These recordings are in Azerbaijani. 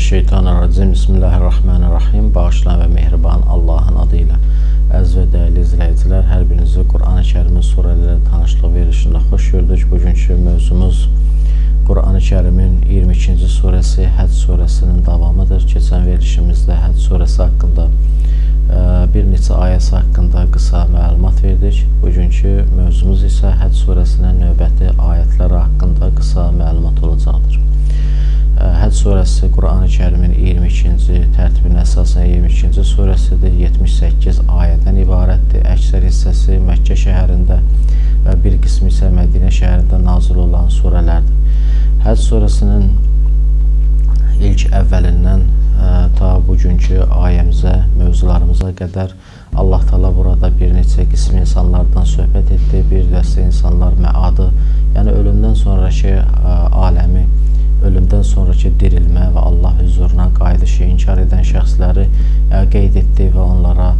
Mineşşeytanirracim. Bismillahirrahmanirrahim. Bağışlayan və mehriban Allahın adıyla. Əziz və dəyərli izləyicilər, hər birinizi Quran-ı Kərimin surələri tanışlıq verilişində xoş gördük. Bugünkü mövzumuz Quran-ı Kərimin 22-ci surəsi Həcc surəsinin davamıdır. Keçən verilişimizdə Həcc surəsi haqqında bir neçə ayəsi haqqında qısa məlumat verdik. Bugünkü mövzumuz isə Həcc surəsinin növbəti ayətləri haqqında qısa məlumat olacaqdır. Həcc surəsi Quran-ı Kərimin 22-ci tərtibinə əsasən 22-ci surəsidir. 78 ayədən ibarətdir. Əksər hissəsi Məkkə şəhərində və bir qismi isə Mədinə şəhərində nazil olan surələrdir. Həcc surəsinin ilk əvvəlindən ta bugünkü ayəmizə, mövzularımıza qədər Allah Teala burada bir neçə qism insanlardan söhbət etdi. Bir dəstə insanlar məadı, yəni ölümdən sonraki aləmi, ölümdən sonraki dirilmə və Allah huzuruna qayıdışı inkar edən şəxsləri qeyd etdi və onlara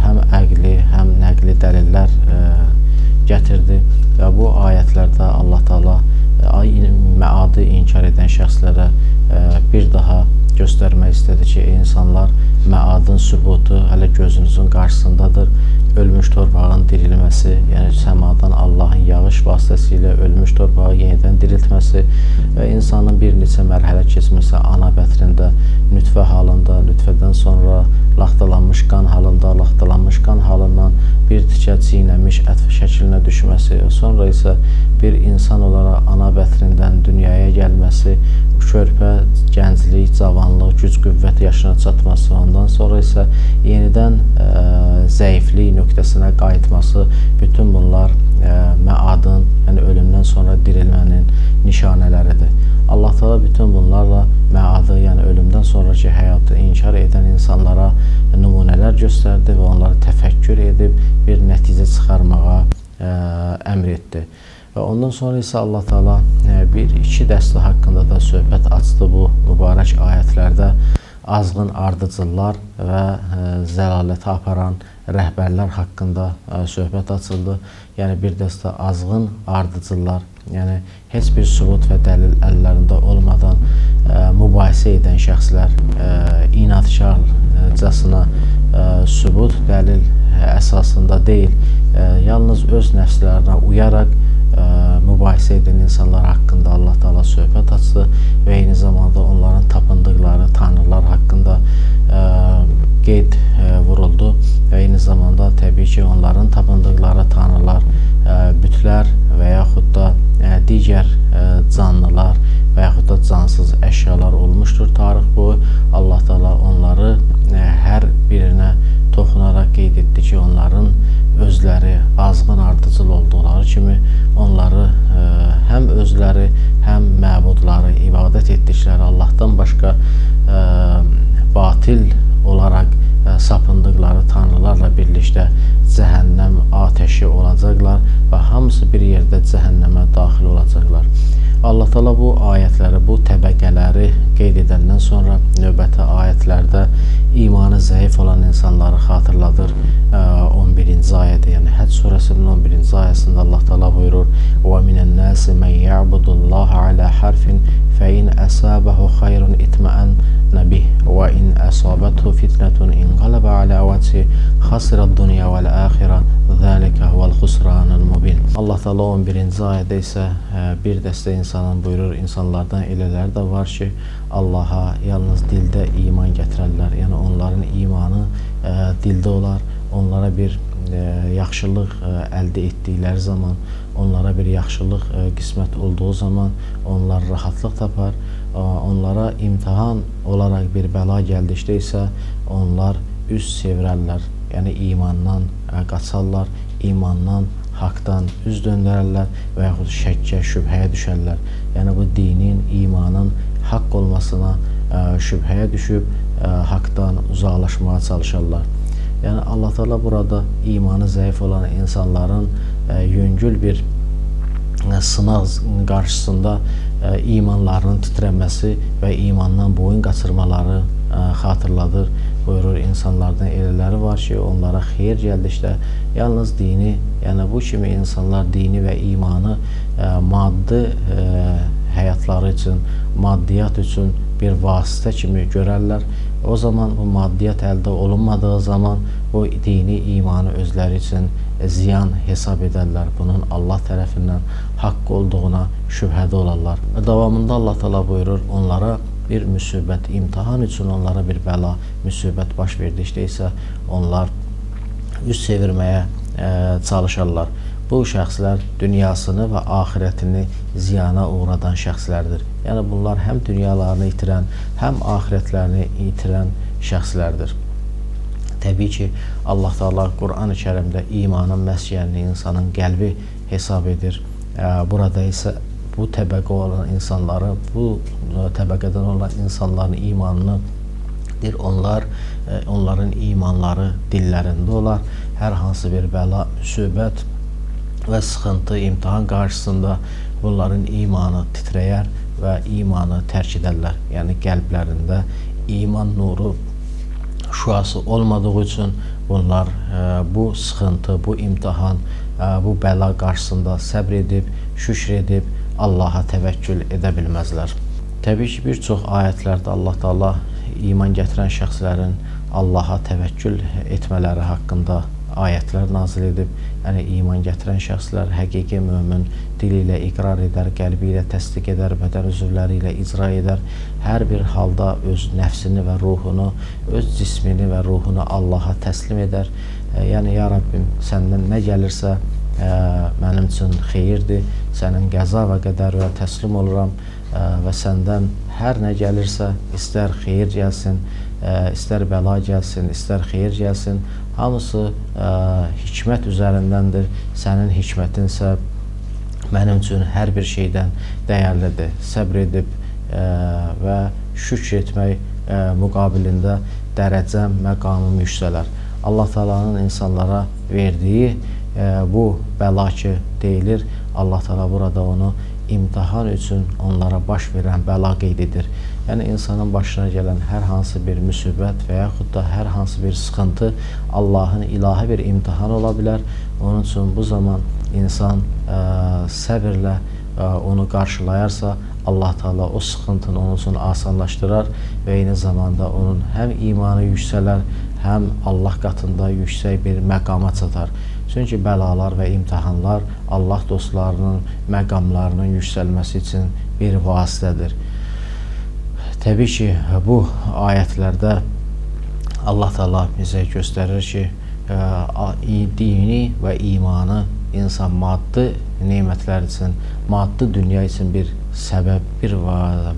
həm əqli, həm nəqli dəlillər gətirdi. Və bu ayətlərdə Allah Teala məadı inkar edən şəxslərə bir daha göstərmək istədi ki, insanlar, məadın sübutu hələ gözünüzün qarşısındadır. Ölmüş torpağın dirilməsi, yəni səmadan Allahın yağış vasitəsilə ölmüş torpağı yenidən diriltməsi və insanın bir neçə mərhələ keçməsi, ana bətrində, nütfə halında, nütfədən sonra laxtalanmış qan halında, laxtalanmış qan halından bir tikə çiynəmiş ət şəklinə düşməsi, sonra isə bir insan olaraq ana bətrindən dünyaya gəlməsi, körpə, gənclik, cavanlıq, güc qüvvət yaşına çatması, ondan sonra isə yenidən zəiflik nöqtəsinə qayıtması, bütün bunlar məadın, yəni ölümdən sonra dirilmənin nişanələridir. Allah Teala bütün bunlarla məadı, yəni ölümdən sonraki həyatı inkar edən insanlara nümunələr göstərdi və onları təfəkkür edib bir nəticə çıxarmağa əmr etdi. Və ondan sonra isə Allah Teala iki dəstə haqqında da söhbət açdı bu mübarək ayətlərdə. Azğın ardıcıllar və zəlalətə aparan rəhbərlər haqqında söhbət açıldı. Yəni bir dəstə azğın ardıcıllar, yəni heç bir sübut və dəlil əllərində olmadan mübahisə edən şəxslər, inadkarcasına sübut, dəlil əsasında deyil, yalnız öz nəfslərinə uyaraq mübahisə edən insanlar haqqında Allah Teala söhbət açdı və eyni zamanda onların tapındıqları tanrılar haqqında qeyd vuruldu və eyni zamanda təbii ki, onların tapındıqları tanrılar, bütlər və yaxud da digər canlılar və yaxud da cansız əşyalar olmuşdur tarix boyu. Allah Teala onları hər birinə toxunaraq qeyd etdi ki, onların özləri azğın ardıcıl olduqları kimi onları həm özləri, həm məbudları, ibadət etdikləri Allahdan başqa batil olaraq sapındıqları tanrılarla birlikdə cəhənnəm atəşi olacaqlar və hamısı bir yerdə cəhənnəmə daxil olacaqlar. Allah Teala bu ayətləri, bu təbəqələri qeyd edəndən sonra növbəti ayətlərdə imanı zəif olan insanları xatırladır. 11-ci ayədə, yəni Həcc surəsinin 11-ci ayəsində Allah Teala buyurur: "Və minən-nasi men ya'budullaha ala harfin fein asabahu xayrun itma'anna bih və in asabathu fitnatun inqalaba ala vəchi xasirad-dunya vel-axirə zəlikə huvel xusranul mubin." Allah Teala 11-ci ayədə isə bir dəstə insanın buyurur, insanlardan elələri də var ki, Allaha yalnız dildə iman gətirərlər. Yəni onların imanı dildə olar. Onlara bir yaxşılıq əldə etdikləri zaman, onlara bir yaxşılıq qismət olduğu zaman onlar rahatlıq tapar. Onlara imtihan olaraq bir bəla gəldikdə isə onlar üz çevirərlər. Yəni imandan qaçarlar, imandan, haqdan üz döndərərlər və yaxud şəkkə, şübhəyə düşərlər. Yəni bu dinin, imanın haqq olmasına şübhəyə düşüb haqdan uzaqlaşmağa çalışarlar. Yəni Allah Teala burada imanı zəif olan insanların yüngül bir sınaq qarşısında imanlarının titrəməsi və imandan boyun qaçırmaları xatırladır. Buyurur, insanlardan elələri var ki, onlara xeyir gəldikdə yalnız dini, yəni bu kimi insanlar dini və imanı maddi həyatları üçün, maddiyyat üçün bir vasitə kimi görərlər. O zaman bu maddiyyat əldə olunmadığı zaman bu dini imanı özləri üçün ziyan hesab edərlər. Bunun Allah tərəfindən haqq olduğuna şübhədə olarlar. Davamında Allah Teala buyurur, onlara bir müsibət, imtihan üçün onlara bir bəla, müsibət baş verdikdə isə onlar üz çevirməyə çalışarlar. Bu şəxslər dünyasını və axirətini ziyana uğradan şəxslərdir. Yəni bunlar həm dünyalarını itirən, həm axirətlərini itirən şəxslərdir. Təbii ki, Allah Teala Quran-ı Kərimdə imanın məskənini insanın qəlbi hesab edir. Burada isə bu təbəqə olan insanları, bu təbəqədən olan insanların imanını deyir, onların imanları dillərində olar. Hər hansı bir bəla, müsibət və sıxıntı, imtihan qarşısında bunların imanı titrəyər və imanı tərk edərlər. Yəni qəlblərində iman nuru şüası olmadığı üçün bunlar bu sıxıntı, bu imtihan, bu bəla qarşısında səbr edib, şükr edib Allaha təvəkkül edə bilməzlər. Təbii ki, bir çox ayətlərdə Allah Teala iman gətirən şəxslərin Allaha təvəkkül etmələri haqqında ayətlər nazil edib. Yəni iman gətirən şəxslər həqiqi mömin dili ilə iqrar edər, qəlbi ilə təsdiq edər, bədən üzvləri ilə icra edər. Hər bir halda öz nəfsini və ruhunu, öz cismini və ruhunu Allaha təslim edər. Yəni ya Rabbim, səndən nə gəlirsə mənim üçün xeyirdir, sənin qəza və qədərinə təslim oluram və səndən hər nə gəlirsə, istər xeyir gəlsin, istər bəla gəlsin, istər xeyir gəlsin, hamısı hikmət üzərindəndir. Sənin hikmətinsə mənim üçün hər bir şeydən dəyərlidir. Səbr edib və şükr etmək müqabilində dərəcəm, məqamım yüksələr. Allah Teala'nın insanlara verdiyi bu bəla ki deyilir, Allah Teala burada onu imtihan üçün onlara baş verən bəla qeyd edir. Yəni insanın başına gələn hər hansı bir müsibət və yaxud da hər hansı bir sıxıntı Allahın ilahi bir imtihan ola bilər. Onun üçün bu zaman insan səbirlə onu qarşılayarsa, Allah Teala o sıxıntını onun üçün asanlaşdırar və eyni zamanda onun həm imanı yüksələr, həm Allah qatında yüksək bir məqama çatar. Çünki bəlalar və imtihanlar Allah dostlarının məqamlarının yüksəlməsi üçün bir vasitədir. Təbii ki, bu ayətlərdə Allah Teala bizə göstərir ki, dini və imanı insan maddi nemətlər üçün, maddi dünya üçün bir səbəb, bir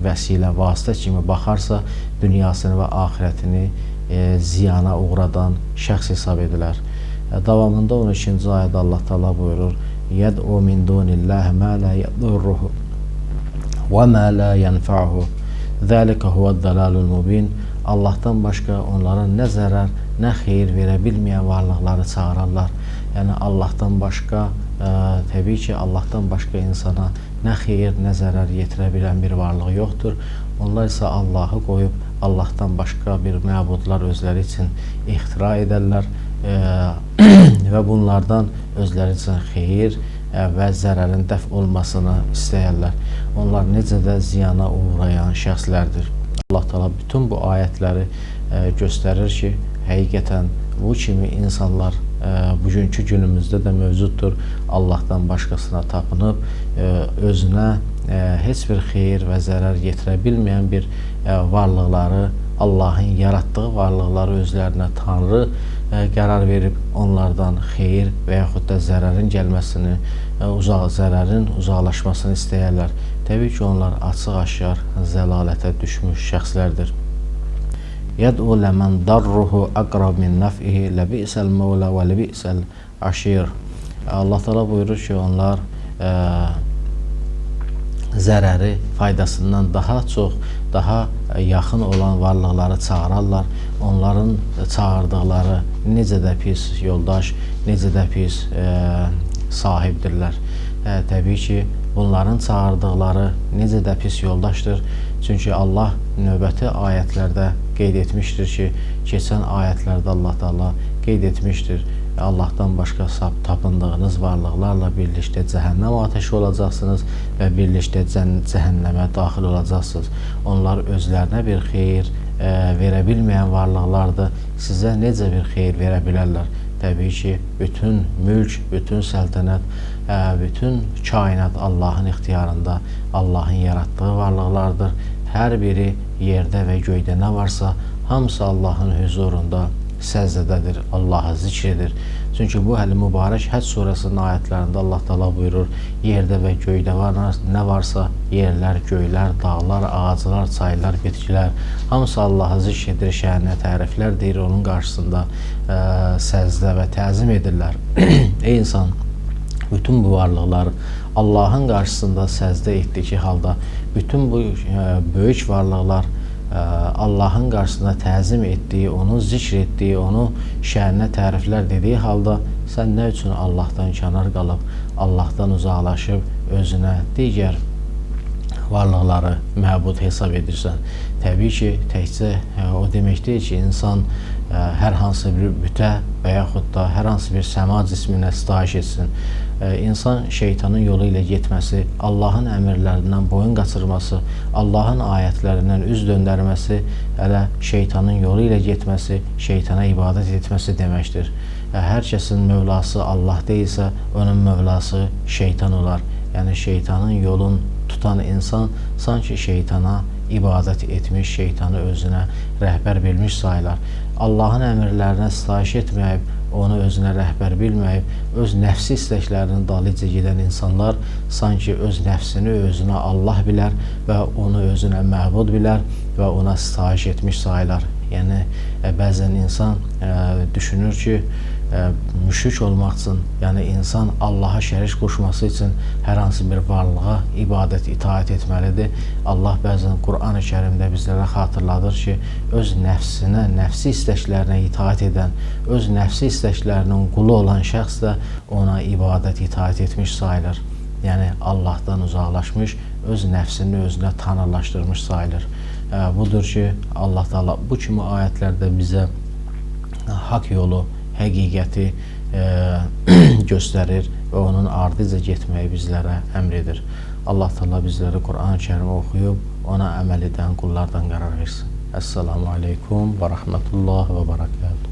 vəsilə, vasitə kimi baxarsa, dünyasını və axirətini ziyana uğradan şəxs hesab edilər. Davamında 12-ci ayədə Allah Teala buyurur: "Yəd'u min dunillahi ma la yadurruhu və ma la yanfa'uhu. Zalika huve'd-dalalul mubin." Allahdan başqa onlara nə zərər, nə xeyir verə bilməyən varlıqları çağırarlar. Yəni Allahdan başqa, təbii ki, Allahdan başqa insana nə xeyir, nə zərər yetirə bilən bir varlıq yoxdur. Onlar isə Allahı qoyub Allahdan başqa bir məbudlar özləri üçün ixtira edərlər və bunlardan özləri üçün xeyir və zərərin dəf olmasını istəyərlər. Onlar necə də ziyana uğrayan şəxslərdir. Allah Teala bütün bu ayətləri göstərir ki, həqiqətən bu kimi insanlar bugünkü günümüzdə də mövcuddur. Allahdan başqasına tapınıb, özünə heç bir xeyir və zərər yetirə bilməyən bir varlıqları, Allahın yaratdığı varlıqları özlərinə Tanrı qərar verib onlardan xeyir və yaxud da zərərin gəlməsini, zərərin uzaqlaşmasını istəyərlər. Təbii ki, onlar açıq-aşkar zəlalətə düşmüş şəxslərdir. Yəd'u ləmən darruhu əqrab min nəf'ihi ləbi'səl məvlə və ləbi'səl əşir. Allah Teala buyurur ki, onlar zərəri faydasından daha çox, daha yaxın olan varlıqları çağırarlar. Onların çağırdıqları necə də pis yoldaş, necə də pis sahibdirlər. Təbii ki, bunların çağırdıqları necə də pis yoldaşdır. Çünki Allah növbəti ayətlərdə qeyd etmişdir ki, keçən ayətlərdə Allah Teala qeyd etmişdir. Allahdan başqa tapındığınız varlıqlarla birlikdə cəhənnəm ateşi olacaqsınız və birlikdə cəhənnəmə daxil olacaqsınız. Onlar özlərinə bir xeyir verə bilməyən varlıqlardır. Sizə necə bir xeyir verə bilərlər? Təbii ki, bütün mülk, bütün səltənət, bütün kainat Allahın ixtiyarında, Allahın yaratdığı varlıqlardır. Hər biri yerdə və göydə nə varsa, hamısı Allahın huzurunda səzdədədir, Allahı zikr edir. Çünki bu Əl-Mübarək Həcc surəsinin ayətlərində Allah Taala buyurur, yerdə və göydə nə varsa, yerlər, göylər, dağlar, ağaclar, çaylar, bitkilər, hamısı Allahı zikr edir, şənə təriflər deyir, onun qarşısında səzdə və təzim edirlər. Ey insan, bütün bu varlıqlar Allahın qarşısında səzdə etdiyi halda, bütün bu böyük varlıqlar Allahın qarşısında təzim etdiyi, onu zikr etdiyi, onu şəninə təriflər dediyi halda sən nə üçün Allahdan kənar qalıb, Allahdan uzaqlaşıb özünə digər varlıqları məbud hesab edirsən? Təbii ki, təkcə o demək deyil ki, insan hər hansı bir bütə və yaxud da hər hansı bir səma cisminə sitayiş etsin. İnsan şeytanın yolu ilə getməsi, Allahın əmrlərindən boyun qaçırması, Allahın ayətlərindən üz döndərməsi, hələ şeytanın yolu ilə getməsi, şeytana ibadət etməsi deməkdir. Hər kəsin Mövlası Allah deyilsə, onun Mövlası şeytan olar. Yəni şeytanın yolun tutan insan sanki şeytana ibadət etmiş, şeytanı özünə rəhbər bilmiş sayılar. Allahın əmrlərinə sitayiş etməyib, onu özünə rəhbər bilməyib, öz nəfsi istəklərinin dalıca gedən insanlar sanki öz nəfsini özünə Allah bilər və onu özünə məbud bilər və ona sitayiş etmiş sayılar. Yəni, bəzən insan düşünür ki, müşrik olmaq üçün, yəni insan Allaha şərik qoşması üçün hər hansı bir varlığa ibadət, itaət etməlidir. Allah bəzən Qur'an-ı Kərimdə bizlərə xatırladır ki, öz nəfsinə, nəfsi istəklərinə itaət edən, öz nəfsi istəklərinin qulu olan şəxs də ona ibadət, itaət etmiş sayılır. Yəni, Allahdan uzaqlaşmış, öz nəfsini özünə tanrılaşdırmış sayılır. Budur ki, Allah Taala bu kimi ayətlərdə bizə haqq yolu, həqiqəti göstərir və onun ardıca getməyi bizlərə əmr edir. Allah Taala bizləri Qur'an-ı Kərimi oxuyub, ona əməl edən qullardan qərar versin. Əssalamu aleykum və rəhmətullah və barakatuhu.